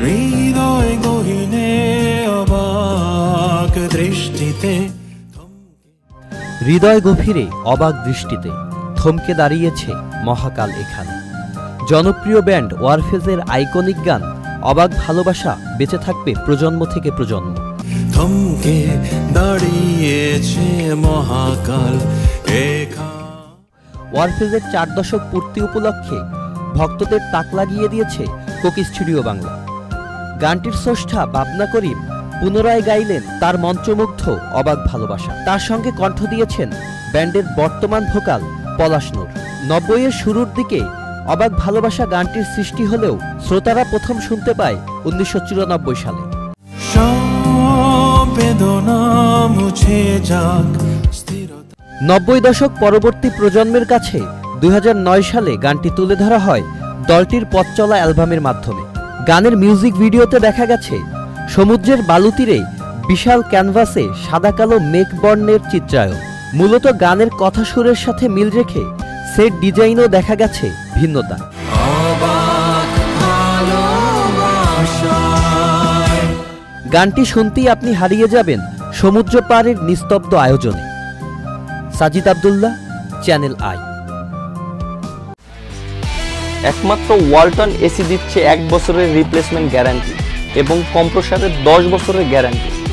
হৃদয় গহীনে অবাক দৃষ্টিতে, হৃদয় গভীরে অবাক দৃষ্টিতে থমকে দাঁড়িয়েছে মহাকাল এখানে। জনপ্রিয় ব্যান্ড ওয়ারফেজের আইকনিক গান অবাক ভালোবাসা বেঁচে থাকবে প্রজন্ম থেকে প্রজন্ম। থমকে দাঁড়িয়েছে মহাকাল এখানে। ওয়ারফেজের 4 দশক পূর্তি উপলক্ষে ভক্তদের তাক লাগিয়ে দিয়েছে কোকি স্টুডিও বাংলা। গানটির স্রষ্টা বাবনা করিম পুনরায় গাইলেন তার মন্ত্রমুগ্ধ অবাক ভালোবাসা। তার সঙ্গে কণ্ঠ দিয়েছেন ব্যান্ডের বর্তমান ভোকাল পলাশ নূর। 90-এর শুরুর দিকে অবাক ভালোবাসা গানটির সৃষ্টি হলেও শ্রোতারা প্রথম শুনতে পায় 1994 সালে। বেদনা মুছে যাক স্থিরতা। 90 দশক পরবর্তী প্রজন্মের কাছে 2009 সালে গানটি তুলে ধরা হয় দলটির পথ চলা অ্যালবামের মাধ্যমে। গানের মিউজিক ভিডিওতে দেখা গেছে সমুদ্রের বালুতীরে বিশাল ক্যানভাসে সাদা কালো মেঘবর্ণের চিত্রায়ন। মূলত গানের কথা সুরের সাথে মিল রেখে সেট ডিজাইনও দেখা গেছে ভিন্নতা। গানটি শুনতেই আপনি হারিয়ে যাবেন সমুদ্র পাড়ের নিস্তব্ধ আয়োজনে। Sajid Abdullah, channel I. একমাত্র ওয়ালটন এসি দিচ্ছে 1 বছরের রিপ্লেসমেন্ট গ্যারান্টি এবং কম্প্রেসরের 10 বছরের গ্যারান্টি।